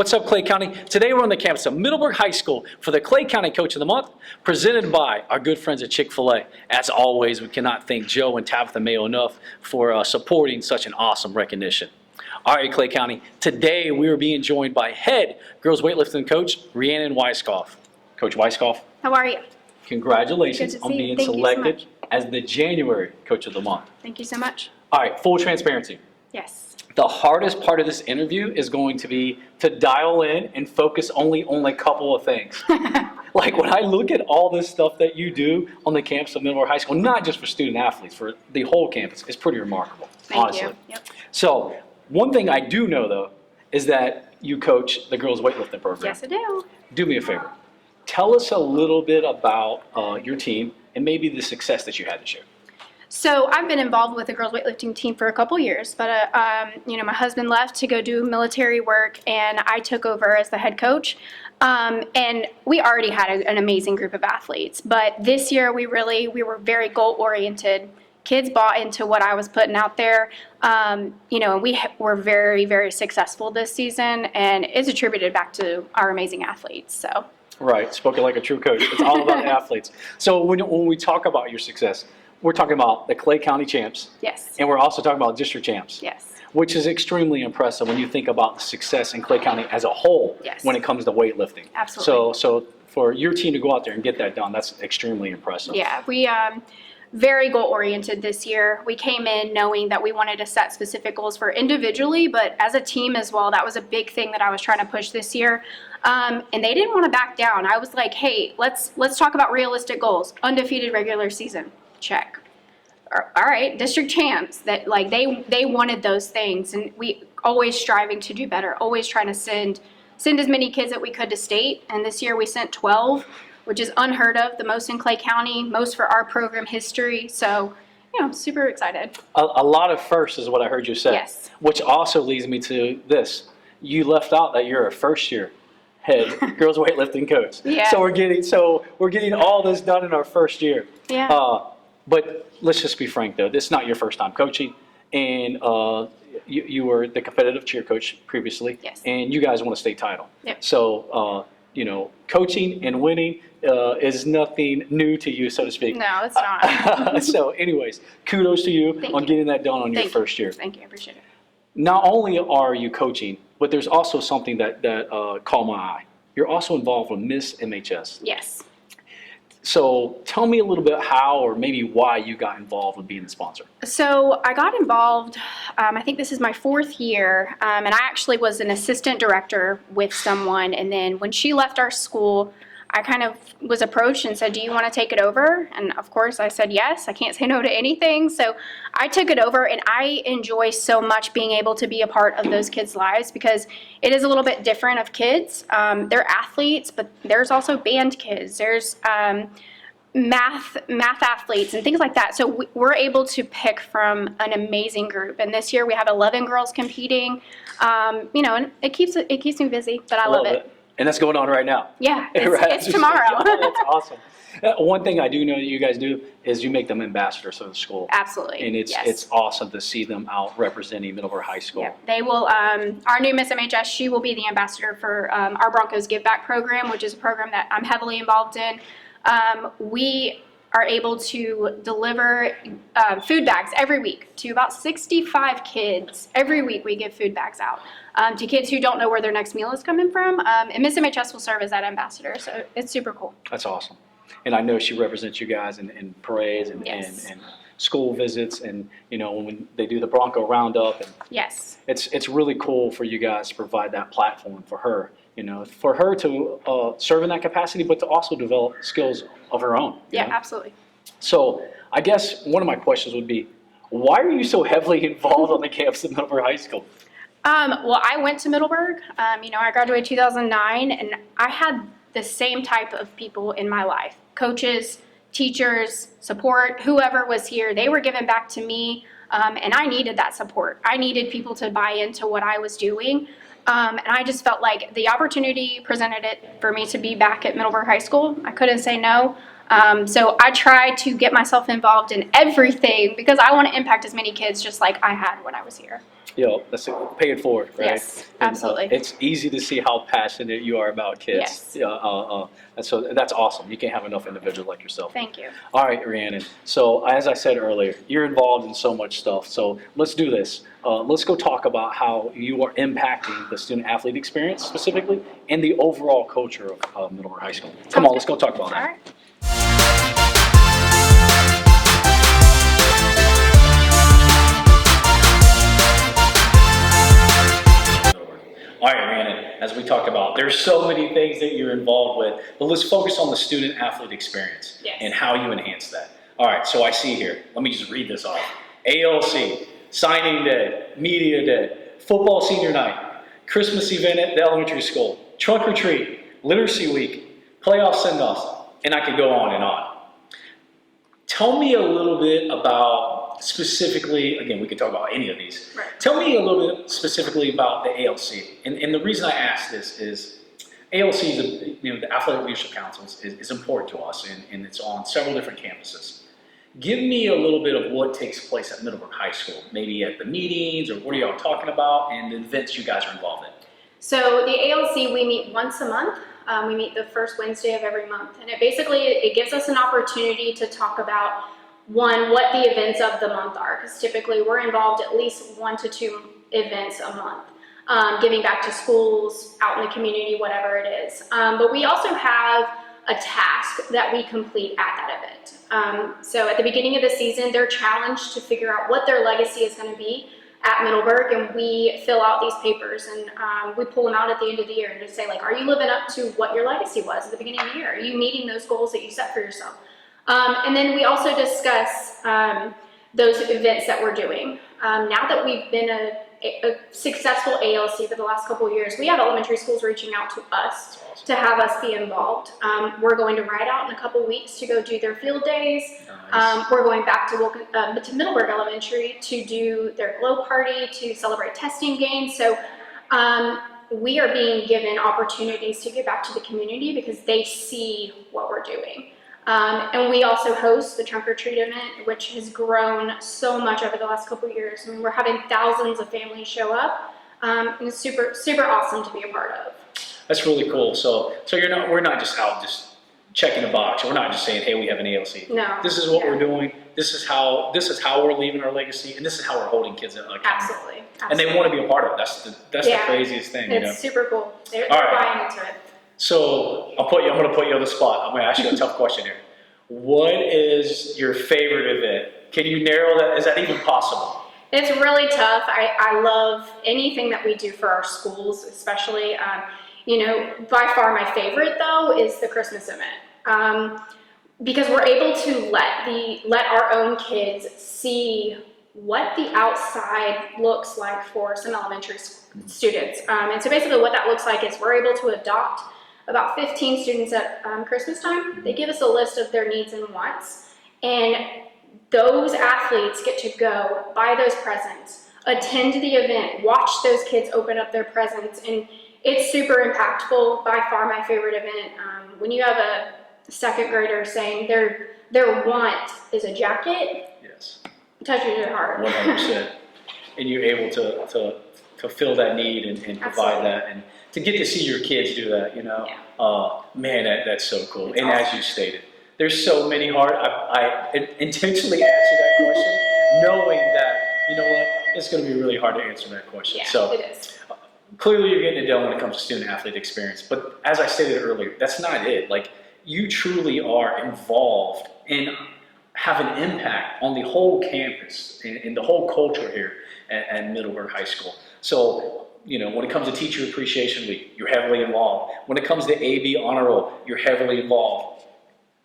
What's up, Clay County? Today we're on the campus of Middleburg High School for the Clay County Coach of the Month, presented by our good friends at Chick-fil-A. As always, we cannot thank Joe and Tabitha Mayo enough for supporting such an awesome recognition. All right, Clay County, today we are being joined by head girls weightlifting coach Rhiannon Weiskopf. Coach Weiskopf, How are you? congratulations Good to on see you. being Thank you so selected much. as the January Coach of the Month. Thank you so much. All right, full transparency. Yes. The hardest part of this interview is going to be to dial in and focus only on a couple of things. Like when I look at all this stuff that you do on the campus of Middleburg High School, not just for student athletes, for the whole campus, it's pretty remarkable, honestly. Thank you. Yep. So one thing I do know though is that you coach the girls weightlifting program. Yes, I do. Do me a favor. Tell us a little bit about your team and maybe the success that you had this year. So I've been involved with the girls weightlifting team for a couple years, but my husband left to go do military work, and I took over as the head coach. And we already had an amazing group of athletes, but this year we were very goal oriented. Kids bought into what I was putting out there. We were very, very successful this season, and it's attributed back to our amazing athletes. So. Right, spoken like a true coach. It's all about the athletes. So when we talk about your success, we're talking about the Clay County champs. Yes. And we're also talking about district champs. Yes. Which is extremely impressive when you think about the success in Clay County as a whole. Yes. When it comes to weightlifting. Absolutely. So for your team to go out there and get that done, that's extremely impressive. Yeah, we very goal oriented this year. We came in knowing that we wanted to set specific goals for individually, but as a team as well. That was a big thing that I was trying to push this year. And they didn't want to back down. I was like, hey, let's talk about realistic goals. Undefeated regular season, check. All right, district champs. That like they wanted those things, and we always striving to do better. Always trying to send as many kids that we could to state. And this year we sent 12, which is unheard of. The most in Clay County, most for our program history. So, super excited. A lot of firsts is what I heard you say. Yes. Which also leads me to this. You left out that you're a first year head girls weightlifting coach. Yeah. So we're getting all this done in our first year. Yeah. But let's just be frank though, this is not your first time coaching, and you were the competitive cheer coach previously. Yes. And you guys won a state title. Yep. So coaching and winning is nothing new to you, so to speak. No, it's not. So anyways, kudos to you on getting that done on your first year. Thank you. I appreciate it. Not only are you coaching, but there's also something that caught my eye. You're also involved with Miss MHS. Yes. So tell me a little bit how or maybe why you got involved with being the sponsor. So I got involved, I think this is my 4th year, and I actually was an assistant director with someone, and then when she left our school, I kind of was approached and said, do you want to take it over? And of course I said yes. I can't say no to anything. So I took it over, and I enjoy so much being able to be a part of those kids' lives because it is a little bit different of kids. They're athletes, but there's also band kids. There's math athletes and things like that. So we're able to pick from an amazing group. And this year we have 11 girls competing. And it keeps me busy, but I love it. And that's going on right now. Yeah, it's tomorrow. That's awesome. One thing I do know that you guys do is you make them ambassadors of the school. Absolutely. And it's awesome to see them out representing Middleburg High School. Yeah, they will. Our new Miss MHS, she will be the ambassador for our Broncos Give Back program, which is a program that I'm heavily involved in. We are able to deliver food bags every week to about 65 kids. Every week we give food bags out to kids who don't know where their next meal is coming from. And Miss MHS will serve as that ambassador, so it's super cool. That's awesome. And I know she represents you guys in parades and school visits, and when they do the Bronco Roundup. And yes. It's really cool for you guys to provide that platform for her. For her to serve in that capacity, but to also develop skills of her own. Yeah, absolutely. So I guess one of my questions would be, why are you so heavily involved on the campus of Middleburg High School? Well, I went to Middleburg. I graduated 2009, and I had the same type of people in my life. Coaches, teachers, support, whoever was here, they were giving back to me, and I needed that support. I needed people to buy into what I was doing. And I just felt like the opportunity presented it for me to be back at Middleburg High School. I couldn't say no. So I try to get myself involved in everything because I want to impact as many kids just like I had when I was here. That's it. Pay it forward, right? Yes, absolutely. It's easy to see how passionate you are about kids. Yes. And so that's awesome. You can't have enough individuals like yourself. Thank you. All right, Rhiannon. So as I said earlier, you're involved in so much stuff. So let's do this. Let's go talk about how you are impacting the student-athlete experience specifically and the overall culture of Middleburg High School. Come on, let's go talk about that. All right. All right, Rhiannon, as we talked about, there's so many things that you're involved with, but let's focus on the student-athlete experience and how you enhance that. All right, so I see here, let me just read this off. ALC, signing day, media day, football senior night, Christmas event at the elementary school, trunk or treat, literacy week, playoff send-offs, and I could go on and on. Tell me a little bit about specifically, again, we could talk about any of these. Right. Tell me a little bit specifically about the ALC. And the reason I ask this is ALC is, the Athletic Leadership Council is important to us, and it's on several different campuses. Give me a little bit of what takes place at Middleburg High School, maybe at the meetings, or what are y'all talking about, and the events you guys are involved in. So the ALC, we meet once a month. We meet the first Wednesday of every month, and it gives us an opportunity to talk about, one, what the events of the month are, because typically we're involved at least 1 to 2 events a month, giving back to schools, out in the community, whatever it is. But we also have a task that we complete at that event. So at the beginning of the season, they're challenged to figure out what their legacy is going to be at Middleburg, and we fill out these papers, and we pull them out at the end of the year and just say, like, are you living up to what your legacy was at the beginning of the year? Are you meeting those goals that you set for yourself? And then we also discuss those events that we're doing. Now that we've been a successful ALC for the last couple of years, we have elementary schools reaching out to us to have us be involved. We're going to Ride Out in a couple weeks to go do their field days. Nice. We're going back to Middleburg Elementary to do their glow party, to celebrate testing gains. So we are being given opportunities to give back to the community because they see what we're doing. And we also host the trunk or treat event, which has grown so much over the last couple of years. I mean, we're having thousands of families show up, and it's super, super awesome to be a part of. That's really cool. So we're not just out just checking a box. We're not just saying, hey, we have an ALC. No. This is what we're doing. This is how we're leaving our legacy, and this is how we're holding kids accountable. Absolutely. And they want to be a part of it. That's the craziest thing. It's super cool. They're All right. buying into it. So I'm going to put you on the spot. I'm going to ask you a tough question here. What is your favorite event? Can you narrow that? Is that even possible? It's really tough. I love anything that we do for our schools, especially. By far my favorite though is the Christmas event, because we're able to let our own kids see what the outside looks like for some elementary students. And so basically what that looks like is we're able to adopt about 15 students at Christmas time. They give us a list of their needs and wants, and those athletes get to go buy those presents, attend the event, watch those kids open up their presents, and it's super impactful. By far my favorite event. When you have a second grader saying their want is a jacket, yes, it touches your heart. 100%. And you're able to fill that need and provide that, and to get to see your kids do that, man, that's so cool. It's awesome. As you stated, there's so many hard. I intentionally asked you that question, knowing that it's going to be really hard to answer that question. Yeah, so it is. Clearly, you're getting it done when it comes to student-athlete experience. But as I stated earlier, that's not it. Like, you truly are involved and have an impact on the whole campus and the whole culture here at Middleburg High School. So, when it comes to Teacher Appreciation Week, you're heavily involved. When it comes to AB Honor Roll, you're heavily involved.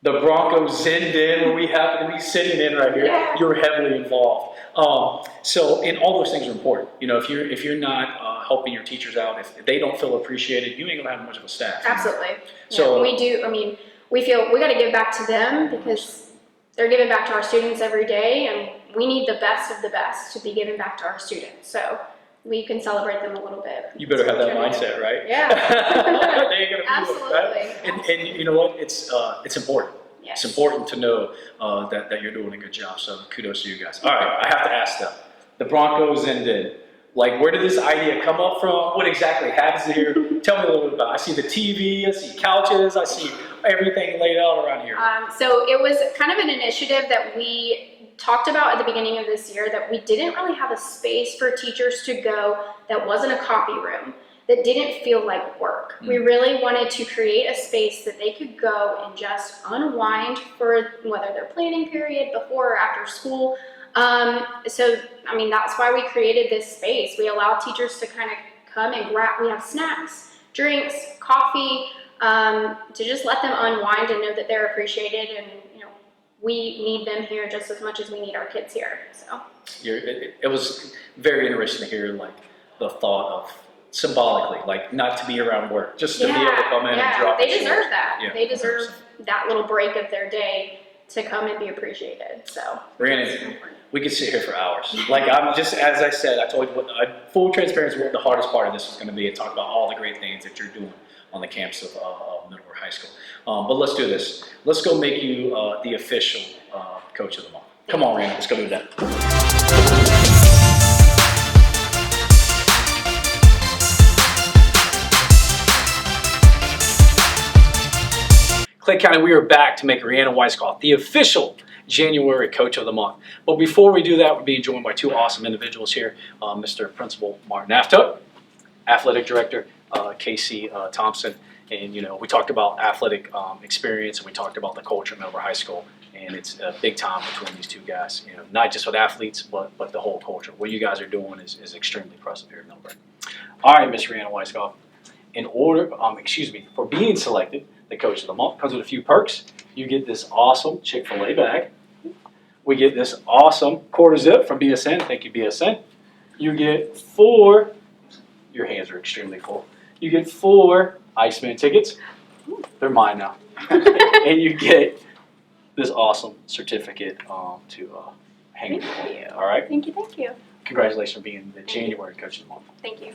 The Broncos Zen Den, where we happen to be sitting in right here, you're heavily involved. And all those things are important. If you're not helping your teachers out, if they don't feel appreciated, you ain't gonna have much of a staff. Absolutely. So we do. I mean, we feel we got to give back to them because they're giving back to our students every day, and we need the best of the best to be giving back to our students. So we can celebrate them a little bit. You better have that mindset, right? Yeah. They ain't gonna Absolutely. Right? And you know what? It's important. Yes. It's important to know that you're doing a good job. So kudos to you guys. All right, I have to ask though. The Broncos ended. Like, where did this idea come up from? What exactly happens here? Tell me a little bit about it. I see the TV, I see couches, I see everything laid out around here. So it was kind of an initiative that we talked about at the beginning of this year, that we didn't really have a space for teachers to go that wasn't a copy room, that didn't feel like work. We really wanted to create a space that they could go and just unwind for whether their planning period, before or after school. So, I mean, that's why we created this space. We allow teachers to kind of come and grab, we have snacks, drinks, coffee, to just let them unwind and know that they're appreciated, and, you know, we need them here just as much as we need our kids here, so. It was very interesting to hear, like, the thought of symbolically, like, not to be around work, just to be able to come in and drop they the deserve shores. that. Yeah, They deserve that little break of their day to come and be appreciated, so. Rhiannon, we could sit here for hours. Like, I'm just, as I said, I told you, full transparency, what the hardest part of this was going to be, and talk about all the great things that you're doing on the campus of Middleburg High School. But let's do this. Let's go make you the official Coach of the Month. Come on, Rhiannon, let's go do that. Clay County, we are back to make Rhiannon Weiskopf the official January Coach of the Month. But before we do that, we're being joined by two awesome individuals here. Mr. Principal Martin Afto, Athletic Director Casey Thompson. And, you know, we talked about athletic experience, and we talked about the culture at Middleburg High School. And it's a big time between these two guys, you know, not just with athletes, but the whole culture. What you guys are doing is extremely impressive here at Middleburg. All right, Ms. Rhiannon Weiskopf, in order, for being selected the Coach of the Month, comes with a few perks. You get this awesome Chick-fil-A bag. We get this awesome quarter zip from BSN. Thank you, BSN. You get 4, your hands are extremely full. You get 4 Iceman tickets. They're mine now. And you get this awesome certificate to hang in your home. All right? Thank you, thank you. Congratulations on being the January Coach of the Month. Thank you.